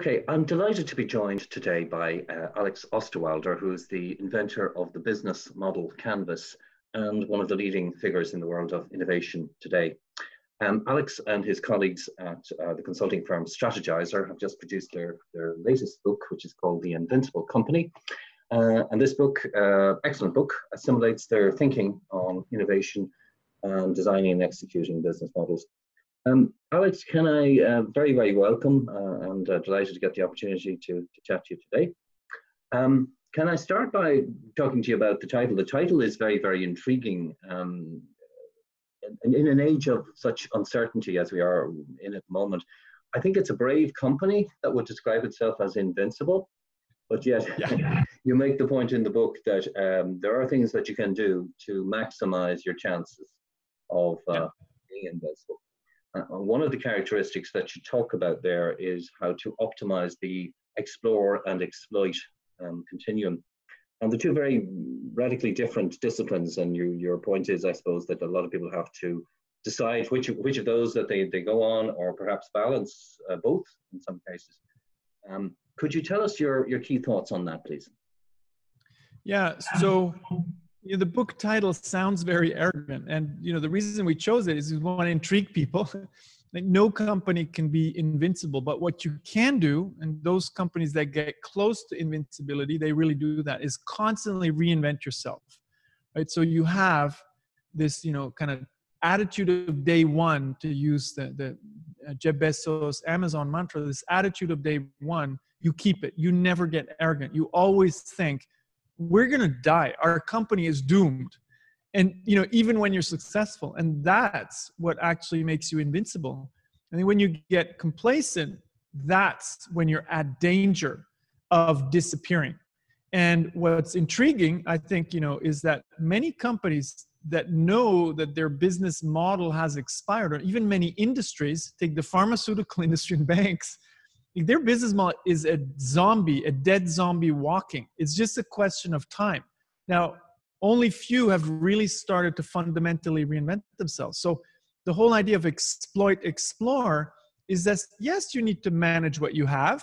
Okay, I'm delighted to be joined today by Alex Osterwalder, who is the inventor of the business model Canvas and one of the leading figures in the world of innovation today. Alex and his colleagues at the consulting firm Strategizer have just produced their latest book, which is called The Invincible Company. And this book, excellent book, assimilates their thinking on innovation and designing and executing business models. Alex, can I very, very welcome and delighted to get the opportunity to chat to you today. Can I start by talking to you about the title? The title is very, very intriguing. In an age of such uncertainty as we are in at the moment, I think it's a brave company that would describe itself as invincible. But yet, you make the point in the book that there are things that you can do to maximize your chances of being invincible. One of the characteristics that you talk about there is how to optimize the explore and exploit continuum. And the two very radically different disciplines, and your point is, I suppose, that a lot of people have to decide which of those that they go on, or perhaps balance both in some cases. Could you tell us your key thoughts on that, please? Yeah, so the book title sounds very arrogant, and the reason we chose it is we want to intrigue people. Like, no company can be invincible, but what you can do, and those companies that get close to invincibility, they really do that, is constantly reinvent yourself, right? So you have this, kind of attitude of day one, to use the Jeff Bezos Amazon mantra. This attitude of day one, you keep it. You never get arrogant. You always think, we're going to die. Our company is doomed. And, even when you're successful, and that's what actually makes you invincible. And then when you get complacent, that's when you're at danger of disappearing. And what's intriguing, I think, is that many companies that know that their business model has expired, or even many industries, take the pharmaceutical industry and banks, their business model is a dead zombie walking. It's just a question of time. Now, only few have really started to fundamentally reinvent themselves. So the whole idea of explore is that, yes, you need to manage what you have,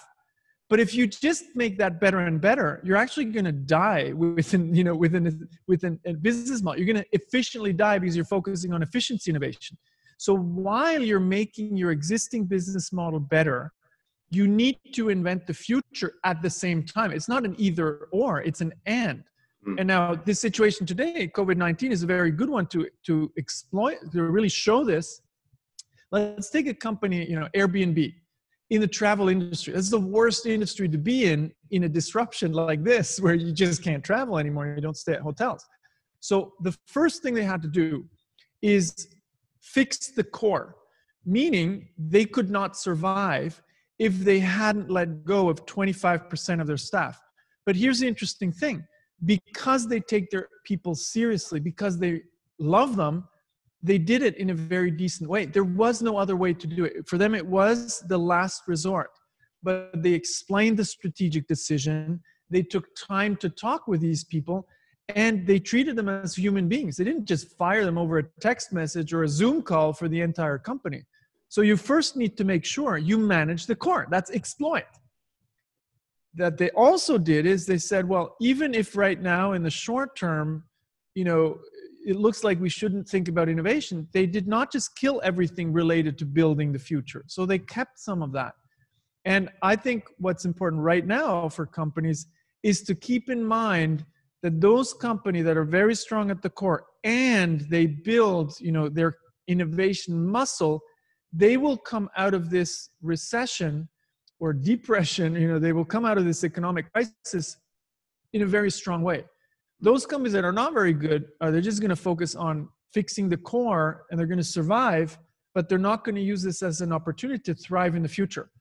but if you just make that better and better, you're actually going to die within a business model. You're going to efficiently die because you're focusing on efficiency innovation. So while you're making your existing business model better, you need to invent the future at the same time. It's not an either or, it's an and. And now this situation today, COVID-19, is a very good one to exploit, to really show this. Let's take a company, Airbnb, in the travel industry. That's the worst industry to be in a disruption like this, where you just can't travel anymore. You don't stay at hotels. So the first thing they had to do is fix the core, meaning they could not survive if they hadn't let go of 25% of their staff. But here's the interesting thing. Because they take their people seriously, because they love them, they did it in a very decent way. There was no other way to do it. For them, it was the last resort. But they explained the strategic decision. They took time to talk with these people, and they treated them as human beings. They didn't just fire them over a text message or a Zoom call for the entire company. So you first need to make sure you manage the core. That's exploit. That they also did is they said, well, even if right now in the short term, it looks like we shouldn't think about innovation, they did not just kill everything related to building the future. So they kept some of that. And I think what's important right now for companies is to keep in mind that those companies that are very strong at the core and they build, their innovation muscle, they will come out of this recession or depression, they will come out of this economic crisis in a very strong way. Those companies that are not very good, they're just going to focus on fixing the core, and they're going to survive, but they're not going to use this as an opportunity to thrive in the future.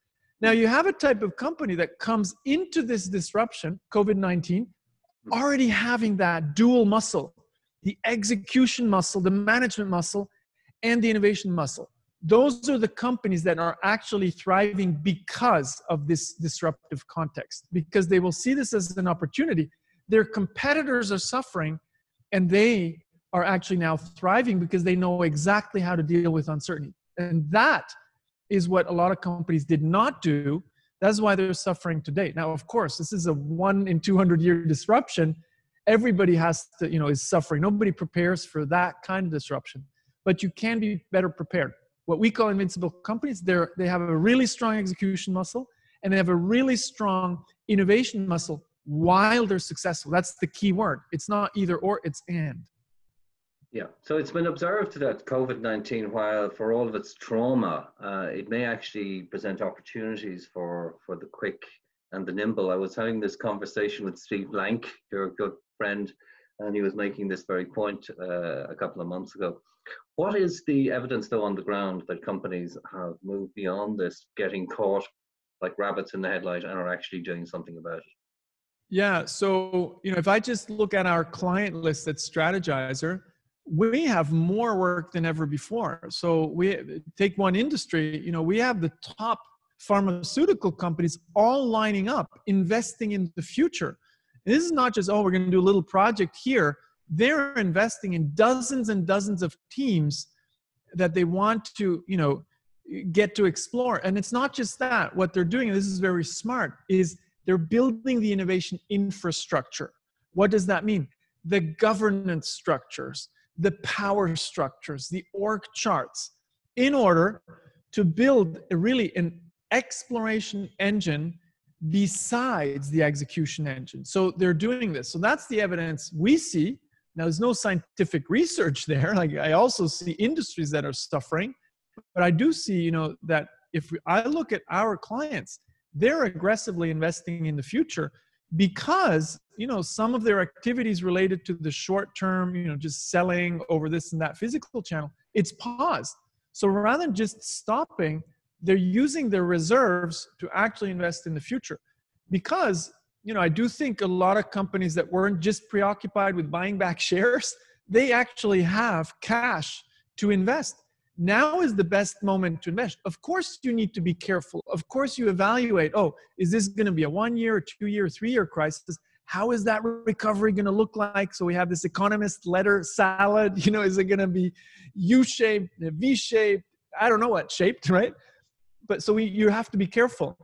Now, you have a type of company that comes into this disruption, COVID-19, already having that dual muscle, the execution muscle, the management muscle, and the innovation muscle. Those are the companies that are actually thriving because of this disruptive context, because they will see this as an opportunity. Their competitors are suffering, and they are actually now thriving because they know exactly how to deal with uncertainty. And that is what a lot of companies did not do. That's why they're suffering today. Now, of course, this is a 1 in 200 year disruption. Everybody has to, is suffering. Nobody prepares for that kind of disruption, but you can be better prepared. What we call invincible companies, they have a really strong execution muscle and they have a really strong innovation muscle while they're successful. That's the key word. It's not either or, it's and. Yeah, so it's been observed that COVID-19, while for all of its trauma, it may actually present opportunities for the quick and the nimble. I was having this conversation with Steve Blank, your good friend, and he was making this very point a couple of months ago. What is the evidence, though, on the ground that companies have moved beyond this, getting caught like rabbits in the headlight, and are actually doing something about it? Yeah, so if I just look at our client list at Strategizer, we have more work than ever before. So we take one industry, we have the top pharmaceutical companies all lining up, investing in the future. And this is not just, we're going to do a little project here. They're investing in dozens and dozens of teams that they want to, get to explore. And it's not just that. What they're doing, and this is very smart, is they're building the innovation infrastructure. What does that mean? The governance structures, the power structures, the org charts, in order to build an exploration engine besides the execution engine. So they're doing this. So that's the evidence we see. Now, there's no scientific research there. Like, I also see industries that are suffering, but I do see, that if I look at our clients, they're aggressively investing in the future because, some of their activities related to the short term, just selling over this and that physical channel, it's paused. So rather than just stopping, they're using their reserves to actually invest in the future. Because, I do think a lot of companies that weren't just preoccupied with buying back shares, they actually have cash to invest. Now is the best moment to invest. Of course, you need to be careful. Of course, you evaluate, is this going to be a 1 year, 2 year, 3 year crisis? How is that recovery going to look like? So we have this economist letter salad, is it going to be U-shaped, V-shaped? I don't know what shaped, right? But so you have to be careful.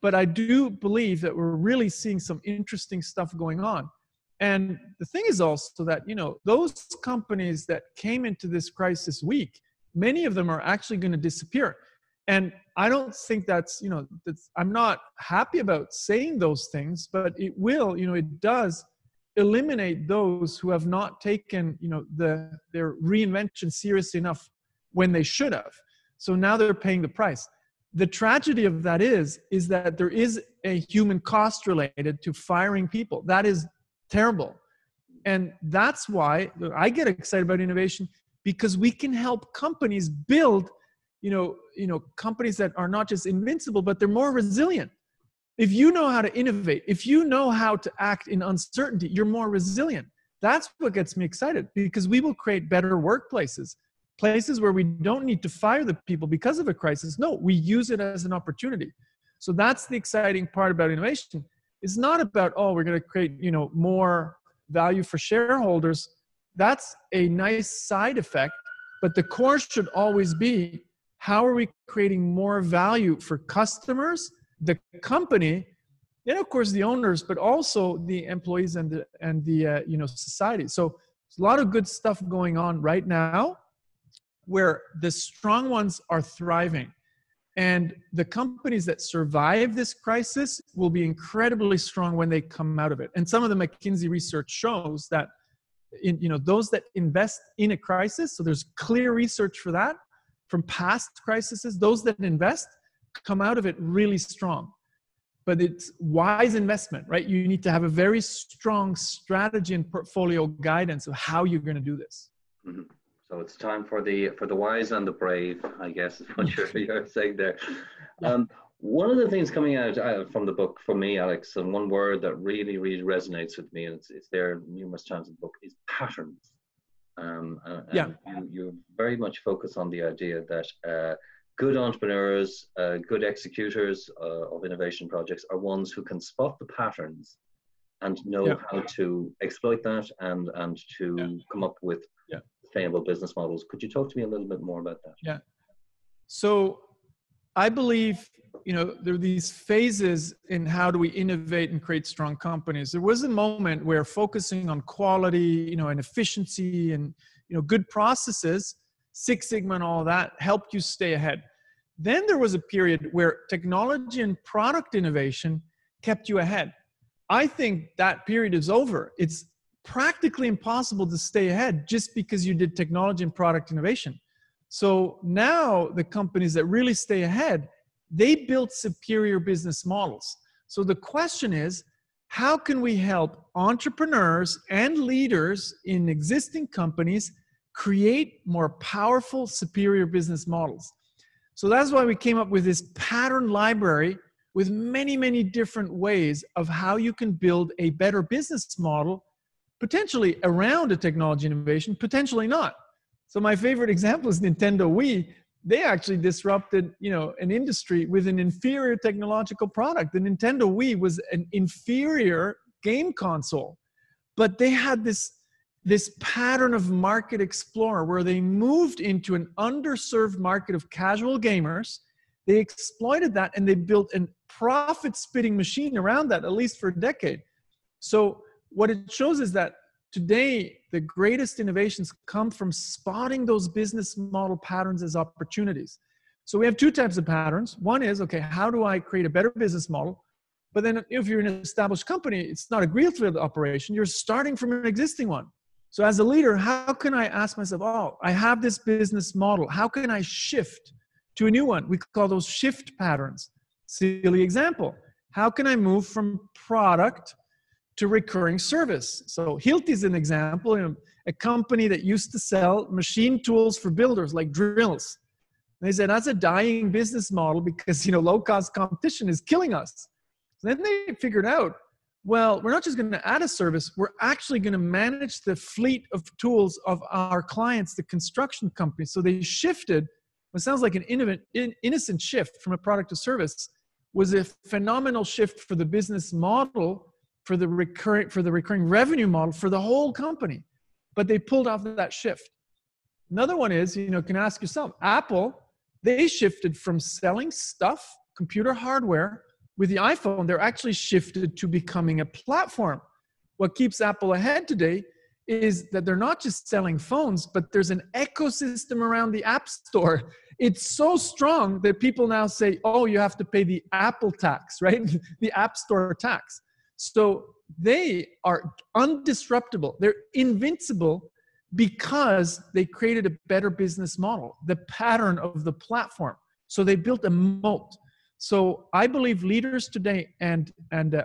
But I do believe that we're really seeing some interesting stuff going on. And the thing is also that, those companies that came into this crisis weak, many of them are actually going to disappear. And I don't think that's, I'm not happy about saying those things, but it will, it does eliminate those who have not taken, their reinvention seriously enough when they should have. So now they're paying the price. The tragedy of that is that there is a human cost related to firing people. That is terrible. And that's why I get excited about innovation, because we can help companies build, companies that are not just invincible, but they're more resilient. If you know how to innovate, if you know how to act in uncertainty, you're more resilient. That's what gets me excited, because we will create better workplaces, places where we don't need to fire the people because of a crisis. No, we use it as an opportunity. So that's the exciting part about innovation. It's not about, we're going to create, more value for shareholders. That's a nice side effect, but the core should always be, how are we creating more value for customers, the company, and of course the owners, but also the employees and the society. So there's a lot of good stuff going on right now, where the strong ones are thriving, and the companies that survive this crisis will be incredibly strong when they come out of it. And some of the McKinsey research shows that those that invest in a crisis, so there's clear research for that from past crises, those that invest come out of it really strong. But it's wise investment, right? You need to have a very strong strategy and portfolio guidance of how you're going to do this. Mm-hmm. So it's time for the wise and the brave, I guess, is what you're saying there. Yeah. One of the things coming out from the book for me, Alex, and one word that really, really resonates with me, and it's there numerous times in the book, is patterns. You very much focus on the idea that good entrepreneurs, good executors of innovation projects are ones who can spot the patterns and know how to exploit that and to come up with sustainable business models. Could you talk to me a little bit more about that? Yeah. So I believe there are these phases in how do we innovate and create strong companies. There was a moment where focusing on quality, and efficiency and, good processes, Six Sigma and all that helped you stay ahead. Then there was a period where technology and product innovation kept you ahead. I think that period is over. It's practically impossible to stay ahead just because you did technology and product innovation. So now the companies that really stay ahead, they built superior business models. So the question is, how can we help entrepreneurs and leaders in existing companies create more powerful, superior business models? So that's why we came up with this pattern library with many, many different ways of how you can build a better business model, potentially around a technology innovation, potentially not. So my favorite example is Nintendo Wii. They actually disrupted, an industry with an inferior technological product. The Nintendo Wii was an inferior game console, but they had this pattern of market explorer where they moved into an underserved market of casual gamers. They exploited that and they built a profit-spitting machine around that, at least for a decade. So what it shows is that today, the greatest innovations come from spotting those business model patterns as opportunities. So we have two types of patterns. One is, okay, how do I create a better business model? But then if you're an established company, it's not a greenfield operation. You're starting from an existing one. So as a leader, how can I ask myself, I have this business model. How can I shift to a new one? We call those shift patterns. Silly example. How can I move from product to recurring service? So Hilti is an example, a company that used to sell machine tools for builders like drills. And they said, that's a dying business model because, low-cost competition is killing us. So then they figured out, well, we're not just going to add a service, we're actually going to manage the fleet of tools of our clients, the construction companies. So they shifted, what sounds like an innocent shift from a product to service, was a phenomenal shift for the business model, for the recurring revenue model for the whole company. But they pulled off that shift. Another one is, can ask yourself, Apple, they shifted from selling stuff, computer hardware. With the iPhone, they're actually shifted to becoming a platform. What keeps Apple ahead today is that they're not just selling phones, but there's an ecosystem around the App Store. It's so strong that people now say, you have to pay the Apple tax, right? The App Store tax. So they are undisruptible. They're invincible because they created a better business model, the pattern of the platform. So they built a moat. So I believe leaders today and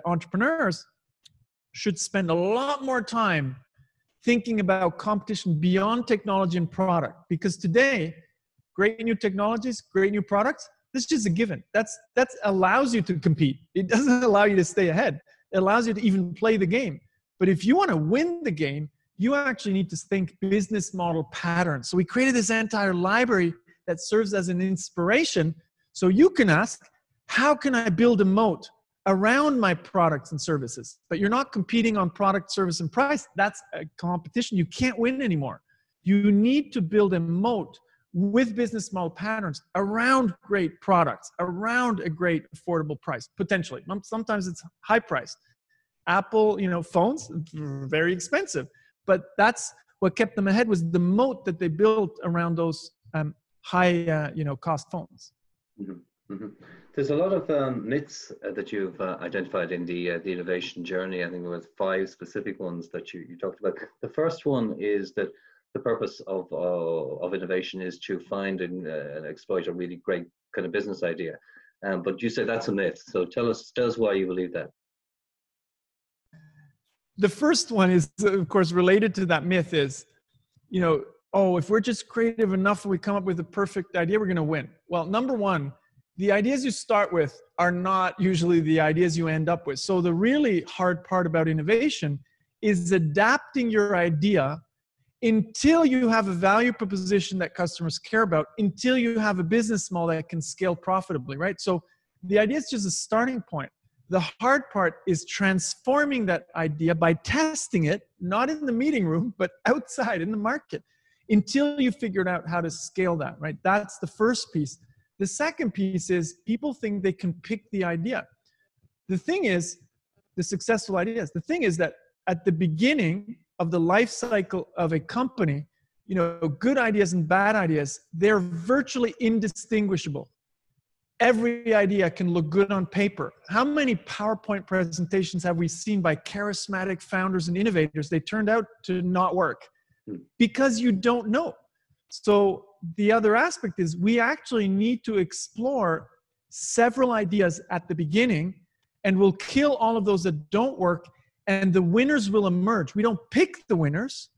entrepreneurs should spend a lot more time thinking about competition beyond technology and product. Because today, great new technologies, great new products, this is just a given. That allows you to compete. It doesn't allow you to stay ahead. It allows you to even play the game. But if you want to win the game, you actually need to think business model patterns. So we created this entire library that serves as an inspiration. So you can ask, how can I build a moat around my products and services? But you're not competing on product, service, and price. That's a competition. You can't win anymore. You need to build a moat with business model patterns around great products, around a great affordable price, potentially. Sometimes it's high priced. Apple, phones, very expensive. But that's what kept them ahead, was the moat that they built around those high, cost phones. Mm-hmm. Mm-hmm. There's a lot of myths that you've identified in the innovation journey. I think there was 5 specific ones that you talked about. The first one is that the purpose of innovation is to find and exploit a really great kind of business idea. But you say that's a myth. So tell us why you believe that. The first one is, of course, related to that myth is, if we're just creative enough and we come up with a perfect idea, we're going to win. Well, number one, the ideas you start with are not usually the ideas you end up with. So the really hard part about innovation is adapting your idea until you have a value proposition that customers care about, until you have a business model that can scale profitably, right? So the idea is just a starting point. The hard part is transforming that idea by testing it, not in the meeting room, but outside in the market, until you figured out how to scale that, right? That's the first piece. The second piece is people think they can pick the idea. The thing is, the successful ideas, the thing is that at the beginning of the life cycle of a company, good ideas and bad ideas, they're virtually indistinguishable. Every idea can look good on paper. How many PowerPoint presentations have we seen by charismatic founders and innovators? They turned out to not work because you don't know. So the other aspect is we actually need to explore several ideas at the beginning, and we'll kill all of those that don't work, and the winners will emerge. We don't pick the winners.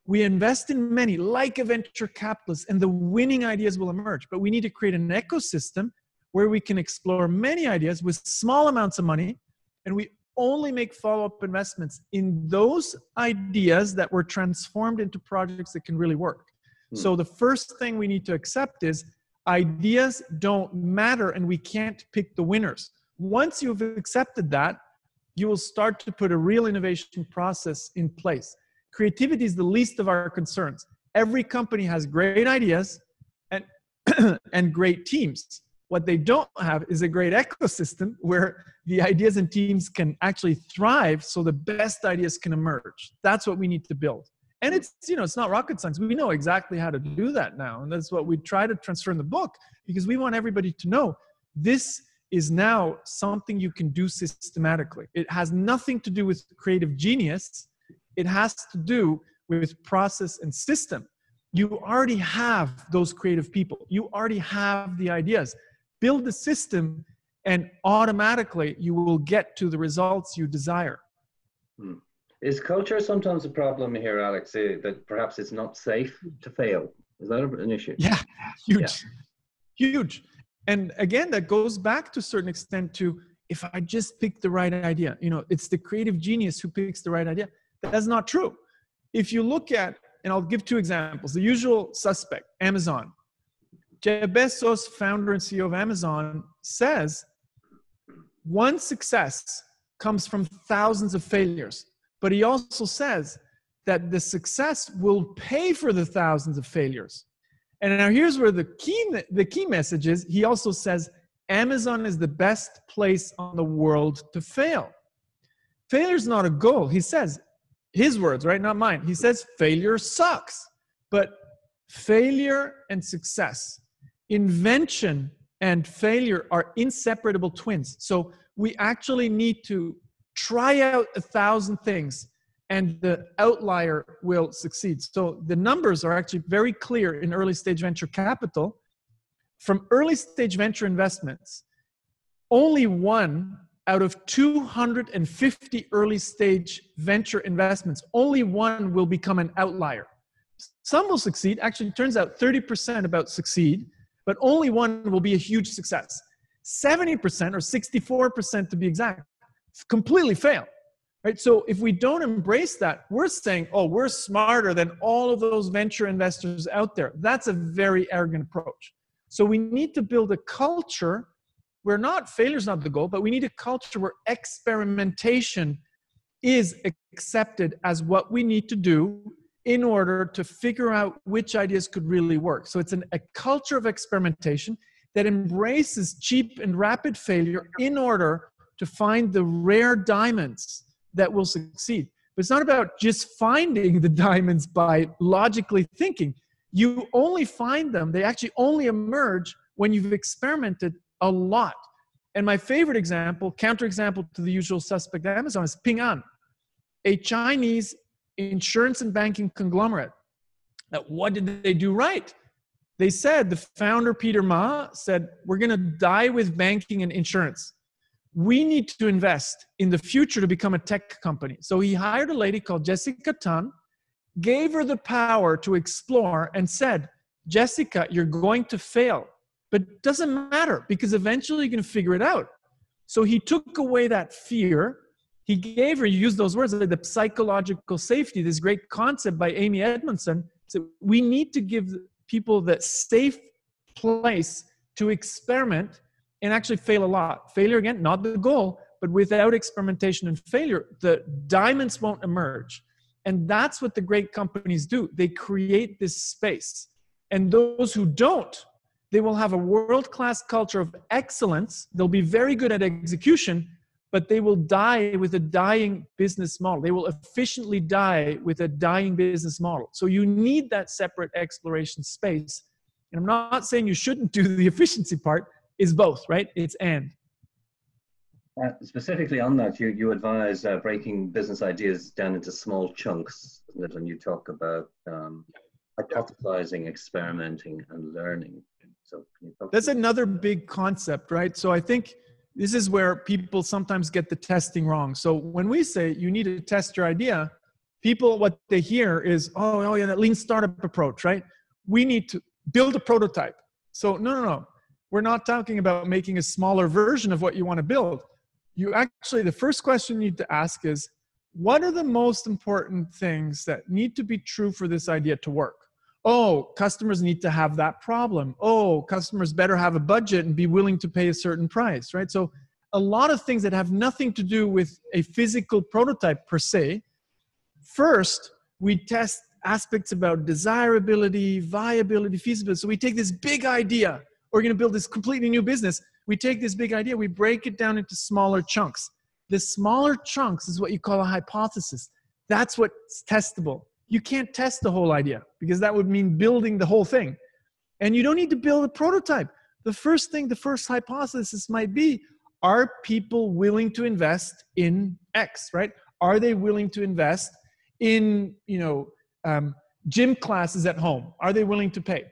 We invest in many, like a venture capitalist, and the winning ideas will emerge. But we need to create an ecosystem where we can explore many ideas with small amounts of money, and we only make follow-up investments in those ideas that were transformed into projects that can really work. So the first thing we need to accept is ideas don't matter, and we can't pick the winners. Once you've accepted that, you will start to put a real innovation process in place. Creativity is the least of our concerns. Every company has great ideas and, and great teams. What they don't have is a great ecosystem where the ideas and teams can actually thrive so the best ideas can emerge. That's what we need to build. And it's, it's not rocket science. We know exactly how to do that now. And that's what we try to transfer in the book, because we want everybody to know this is now something you can do systematically. It has nothing to do with creative genius. It has to do with process and system. You already have those creative people. You already have the ideas. Build the system, and automatically you will get to the results you desire. Is culture sometimes a problem here, Alex, that perhaps it's not safe to fail? Is that an issue? Yeah, huge, huge. And again, that goes back to a certain extent to, if I just pick the right idea, it's the creative genius who picks the right idea. That's not true. If you look at, and I'll give two examples, the usual suspect, Amazon. Jeff Bezos, founder and CEO of Amazon, says one success comes from thousands of failures. But he also says that the success will pay for the thousands of failures. And now here's where the key message is. He also says Amazon is the best place on the world to fail. Failure is not a goal. He says, his words, right? Not mine. He says failure sucks. But failure and success, invention and failure are inseparable twins. So we actually need to try out 1,000 things, and the outlier will succeed. So the numbers are actually very clear in early stage venture capital. From early stage venture investments, only 1 out of 250 early stage venture investments, only 1 will become an outlier. Some will succeed. Actually, it turns out 30% about succeed, but only 1 will be a huge success. 70% or 64% to be exact, completely fail, right? So if we don't embrace that, we're saying, oh, we're smarter than all of those venture investors out there. That's a very arrogant approach. So we need to build a culture where failure's not the goal, but we need a culture where experimentation is accepted as what we need to do in order to figure out which ideas could really work. So it's a culture of experimentation that embraces cheap and rapid failure in order to find the rare diamonds that will succeed. But it's not about just finding the diamonds by logically thinking. You only find them, they actually only emerge when you've experimented a lot. And my favorite example, counterexample to the usual suspect Amazon, is Ping An, a Chinese insurance and banking conglomerate. Now, what did they do right? They said, the founder, Peter Ma, said, we're going to die with banking and insurance. We need to invest in the future to become a tech company. So he hired a lady called Jessica Tan, gave her the power to explore, and said, Jessica, you're going to fail, but it doesn't matter because eventually you're going to figure it out. So he took away that fear. He gave her, you use those words, like the psychological safety, this great concept by Amy Edmondson. So we need to give people that safe place to experiment and actually fail a lot. Failure, again, not the goal, but without experimentation and failure, the diamonds won't emerge. And that's what the great companies do. They create this space. And those who don't, They will have a world-class culture of excellence. They'll be very good at execution, but they will die with a dying business model. They will efficiently die with a dying business model. So you need that separate exploration space. And I'm not saying you shouldn't do the efficiency part. It's both, right? It's and. Specifically on that, you advise breaking business ideas down into small chunks, isn't it? And you talk about hypothesizing, experimenting, and learning. So that's another big concept, right? So I think this is where people sometimes get the testing wrong. So when we say you need to test your idea, people, what they hear is, oh yeah, that lean startup approach, right? We need to build a prototype. So no. We're not talking about making a smaller version of what you want to build. You actually, the first question you need to ask is, what are the most important things that need to be true for this idea to work? Oh, customers need to have that problem. Oh, customers better have a budget and be willing to pay a certain price, right? So a lot of things that have nothing to do with a physical prototype per se. First, we test aspects about desirability, viability, feasibility. So we take this big idea, we're going to build this completely new business. We take this big idea, we break it down into smaller chunks. The smaller chunks is what you call a hypothesis. That's what's testable. You can't test the whole idea because that would mean building the whole thing. And you don't need to build a prototype. The first hypothesis might be, are people willing to invest in X, right? Are they willing to invest in, gym classes at home? Are they willing to pay?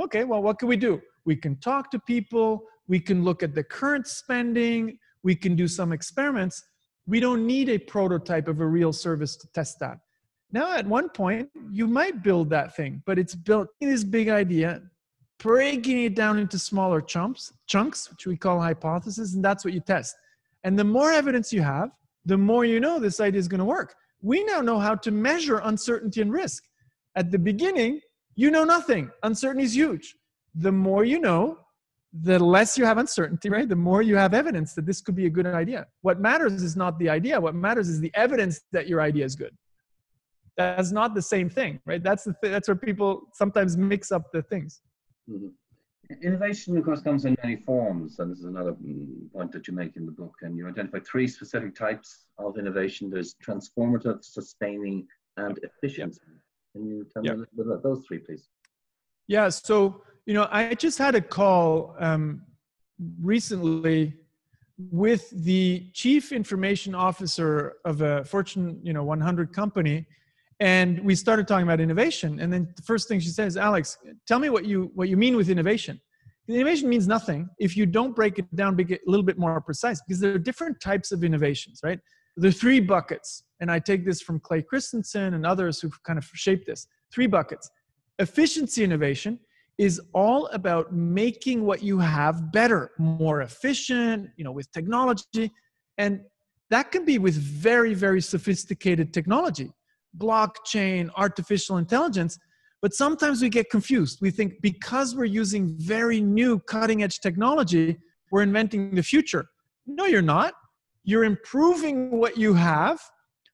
Okay, well, what can we do? We can talk to people. We can look at the current spending. We can do some experiments. We don't need a prototype of a real service to test that. Now, at one point, you might build that thing, but it's built in this big idea, breaking it down into smaller chunks, which we call hypotheses, and that's what you test. And the more evidence you have, the more you know this idea is going to work. We now know how to measure uncertainty and risk. At the beginning, you know nothing. Uncertainty is huge. The more you know, the less you have uncertainty, right? The more you have evidence that this could be a good idea. What matters is not the idea. What matters is the evidence that your idea is good. That's not the same thing, right? That's where people sometimes mix up the things. Mm-hmm. Innovation, of course, comes in many forms, and this is another point that you make in the book. And you identify 3 specific types of innovation. There's transformative, sustaining, and efficiency. Can you tell me a little bit about those 3, please? Yeah. So, I just had a call recently with the chief information officer of a Fortune 100 company. And we started talking about innovation. And then the first thing she says, Alex, tell me what you mean with innovation. Innovation means nothing if you don't break it down, make it a little bit more precise, because there are different types of innovations, right? There are 3 buckets. And I take this from Clay Christensen and others who've kind of shaped this. 3 buckets. Efficiency innovation is all about making what you have better, more efficient, with technology. And that can be with very, very sophisticated technology. Blockchain, artificial intelligence, but sometimes we get confused. We think because we're using very new cutting edge technology, we're inventing the future. No, you're not. You're improving what you have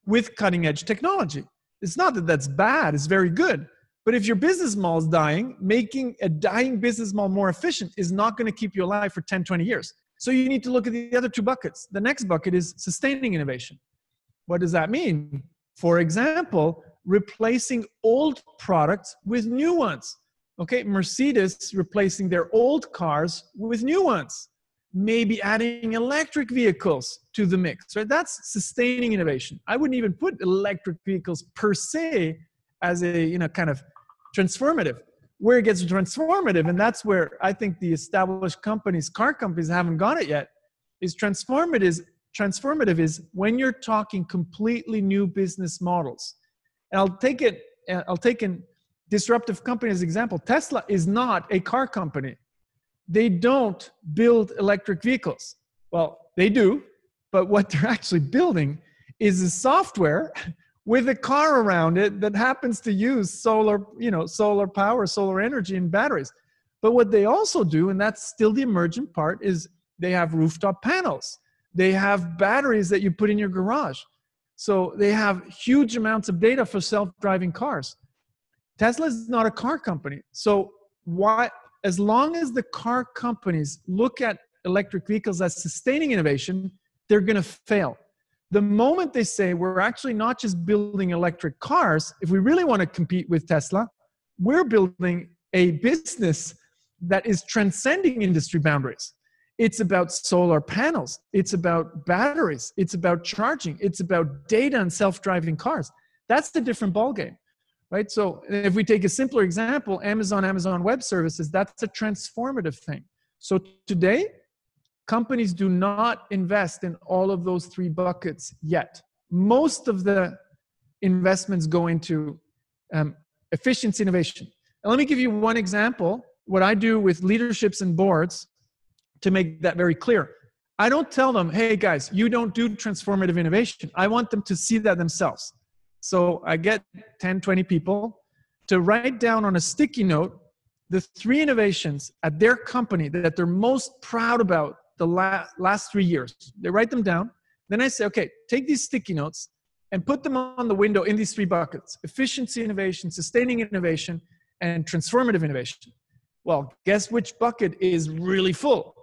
with cutting edge technology. It's not that that's bad, it's very good. But if your business model is dying, making a dying business model more efficient is not going to keep you alive for 10, 20 years. So you need to look at the other 2 buckets. The next bucket is sustaining innovation. What does that mean? For example, replacing old products with new ones. Okay, Mercedes replacing their old cars with new ones. Maybe adding electric vehicles to the mix, right? That's sustaining innovation. I wouldn't even put electric vehicles per se as a, kind of transformative. Where it gets transformative, and that's where I think the established companies, car companies haven't got it yet, is transformative is when you're talking completely new business models. And I'll take a disruptive company as an example. Tesla is not a car company. They don't build electric vehicles. Well, they do, but what they're actually building is a software with a car around it that happens to use solar power, solar energy and batteries. But what they also do, and that's still the emergent part, is they have rooftop panels. They have batteries that you put in your garage. So they have huge amounts of data for self-driving cars. Tesla is not a car company. So why as long as the car companies look at electric vehicles as sustaining innovation, they're going to fail. The moment they say, we're actually not just building electric cars, if we really want to compete with Tesla, we're building a business that is transcending industry boundaries. It's about solar panels. It's about batteries. It's about charging. It's about data and self-driving cars. That's a different ballgame, right? So if we take a simpler example, Amazon Web Services, that's a transformative thing. So today, companies do not invest in all of those three buckets yet. Most of the investments go into efficiency innovation. And let me give you one example, what I do with leaderships and boards to make that very clear. I don't tell them, hey guys, you don't do transformative innovation. I want them to see that themselves. So I get 10, 20 people to write down on a sticky note the 3 innovations at their company that they're most proud about the last 3 years. They write them down. Then I say, okay, take these sticky notes and put them on the window in these 3 buckets: efficiency innovation, sustaining innovation, and transformative innovation. Well, guess which bucket is really full?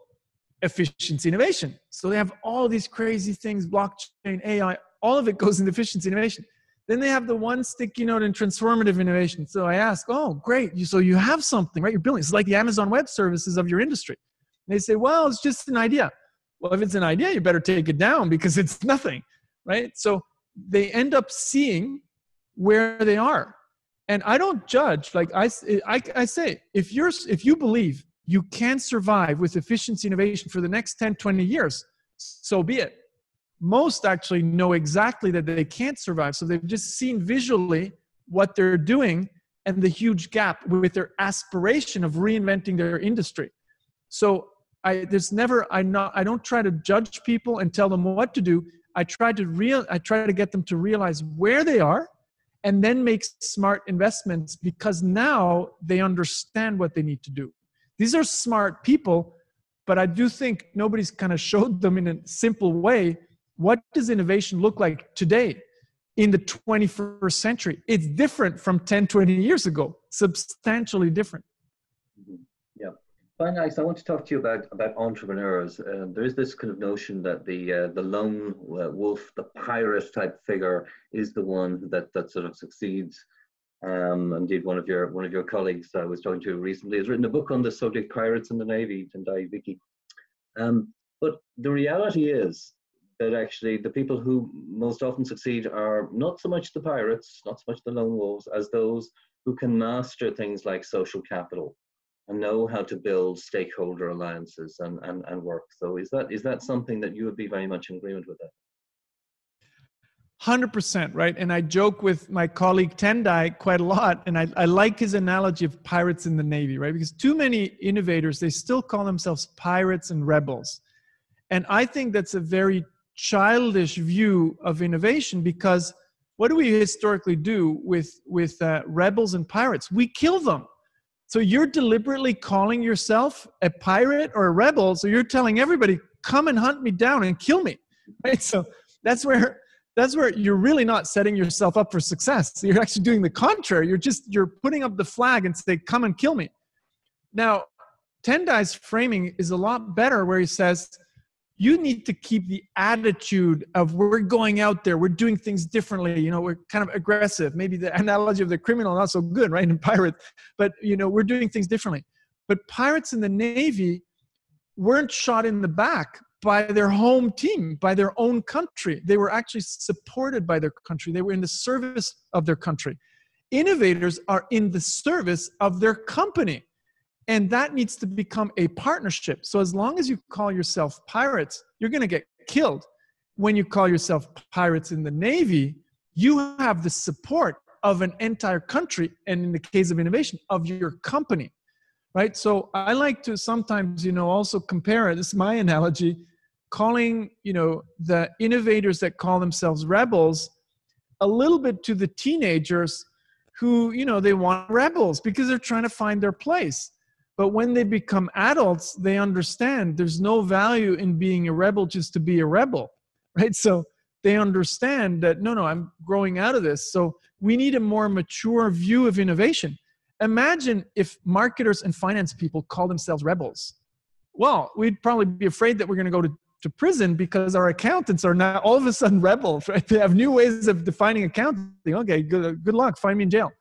Efficiency innovation. So they have all these crazy things, blockchain, AI, all of it goes into efficiency innovation. Then they have the one sticky note in transformative innovation. So I ask, oh, great. So you have something, right? You're building. It's like the Amazon Web Services of your industry. And they say, well, it's just an idea. Well, if it's an idea, you better take it down because it's nothing, right? So they end up seeing where they are. And I don't judge. Like I say, if you believe you can survive with efficiency innovation for the next 10, 20 years, so be it. Most actually know exactly that they can't survive. So they've just seen visually what they're doing and the huge gap with their aspiration of reinventing their industry. So I don't try to judge people and tell them what to do. I try to get them to realize where they are and then make smart investments because now they understand what they need to do. These are smart people, but I do think nobody's kind of showed them in a simple way, what does innovation look like today in the 21st century? It's different from 10, 20 years ago, substantially different. Yeah. Finally, I want to talk to you about entrepreneurs. There is this kind of notion that the lone wolf, the pirate type figure is the one that sort of succeeds. Indeed, one of your colleagues I was talking to recently has written a book on the subject, Pirates in the Navy, Tendai Vicky. But the reality is that actually the people who most often succeed are not so much the pirates, not so much the lone wolves, as those who can master things like social capital and know how to build stakeholder alliances and work. So is that something that you would be very much in agreement with that? 100%, right? And I joke with my colleague Tendai quite a lot, and I like his analogy of pirates in the Navy, right? Because too many innovators, they still call themselves pirates and rebels. And I think that's a very childish view of innovation, because what do we historically do with rebels and pirates? We kill them. So you're deliberately calling yourself a pirate or a rebel, so you're telling everybody, come and hunt me down and kill me, right? So that's where you're really not setting yourself up for success. You're actually doing the contrary. You're putting up the flag and say, come and kill me. Now, Tendai's framing is a lot better, where he says, you need to keep the attitude of we're going out there, we're doing things differently, we're kind of aggressive. Maybe the analogy of the criminal, not so good, right, in Pirates, but we're doing things differently. But pirates in the Navy weren't shot in the back by their home team, by their own country. They were actually supported by their country. They were in the service of their country. Innovators are in the service of their company. And that needs to become a partnership. So as long as you call yourself pirates, you're going to get killed. When you call yourself pirates in the Navy, you have the support of an entire country, and in the case of innovation, of your company, right? So I like to sometimes, also compare, this is my analogy, calling, the innovators that call themselves rebels a little bit to the teenagers who, they want rebels because they're trying to find their place. But when they become adults, they understand there's no value in being a rebel just to be a rebel, right? So they understand that, no, I'm growing out of this. So we need a more mature view of innovation. Imagine if marketers and finance people call themselves rebels. Well, we'd probably be afraid that we're going to go to prison because our accountants are now all of a sudden rebels, right? They have new ways of defining accounting. Okay, good luck, find me in jail.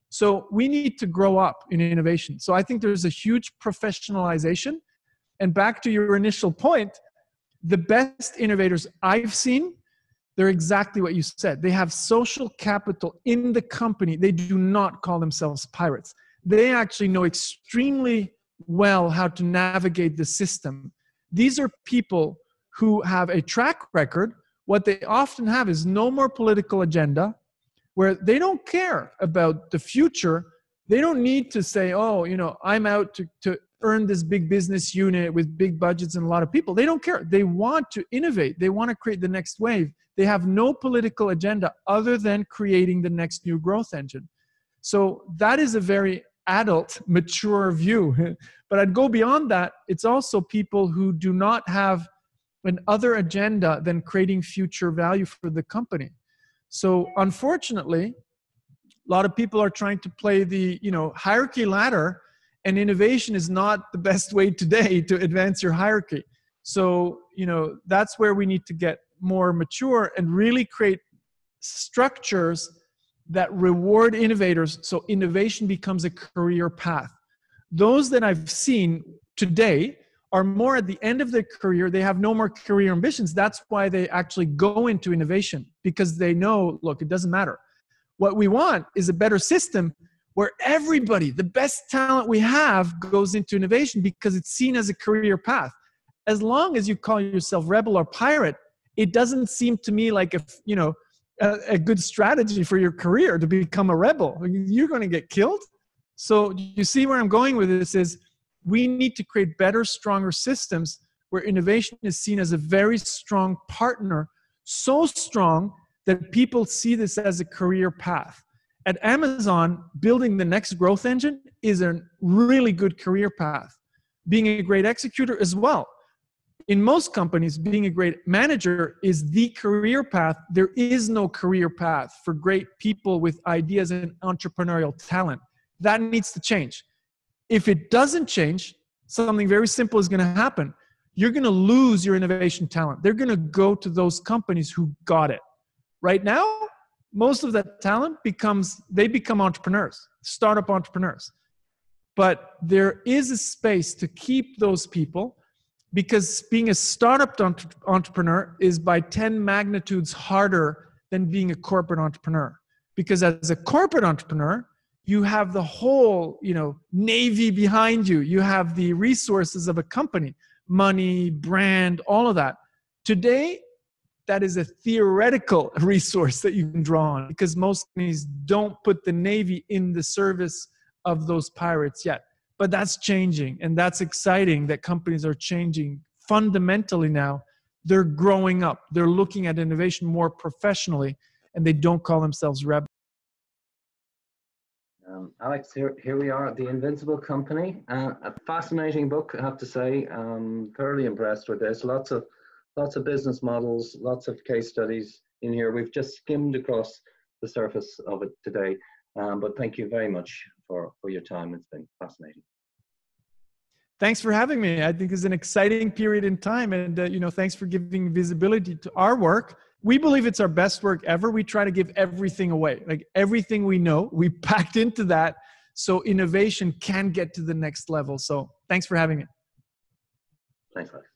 So we need to grow up in innovation. So I think there's a huge professionalization. And back to your initial point, the best innovators I've seen, they're exactly what you said. They have social capital in the company. They do not call themselves pirates. They actually know extremely well how to navigate the system. These are people who have a track record. What they often have is no more political agenda, where they don't care about the future. They don't need to say, oh, I'm out to earn this big business unit with big budgets and a lot of people. They don't care. They want to innovate. They want to create the next wave. They have no political agenda other than creating the next new growth engine. So that is a very adult, mature view. But I'd go beyond that. It's also people who do not have an other agenda than creating future value for the company. So unfortunately, a lot of people are trying to play the hierarchy ladder, and innovation is not the best way today to advance your hierarchy. So that's where we need to get more mature and really create structures that reward innovators, so innovation becomes a career path. Those that I've seen today are more at the end of their career. They have no more career ambitions. That's why they actually go into innovation, because they know, look, it doesn't matter. What we want is a better system where everybody, the best talent we have, goes into innovation because it's seen as a career path. As long as you call yourself rebel or pirate, it doesn't seem to me like a good strategy for your career to become a rebel. You're going to get killed. So you see where I'm going with this is we need to create better, stronger systems where innovation is seen as a very strong partner, so strong that people see this as a career path. At Amazon, building the next growth engine is a really good career path. Being a great executor as well. In most companies, being a great manager is the career path. There is no career path for great people with ideas and entrepreneurial talent. That needs to change. If it doesn't change, something very simple is going to happen. You're going to lose your innovation talent. They're going to go to those companies who got it. Right now, most of that talent they become entrepreneurs, startup entrepreneurs. But there is a space to keep those people, because being a startup entrepreneur is by 10 magnitudes harder than being a corporate entrepreneur. Because as a corporate entrepreneur, you have the whole, navy behind you. You have the resources of a company, money, brand, all of that. Today, that is a theoretical resource that you can draw on, because most companies don't put the navy in the service of those pirates yet. But that's changing, and that's exciting that companies are changing fundamentally now. They're growing up. They're looking at innovation more professionally, and they don't call themselves rebels. Alex, here we are at the Invincible Company. A fascinating book, I have to say. Thoroughly impressed with this. Lots of business models, lots of case studies in here. We've just skimmed across the surface of it today. But thank you very much for your time. It's been fascinating. Thanks for having me. I think it's an exciting period in time, and thanks for giving visibility to our work. We believe it's our best work ever. We try to give everything away, like everything we know, we packed into that, so innovation can get to the next level. So thanks for having me. Thanks, Alex.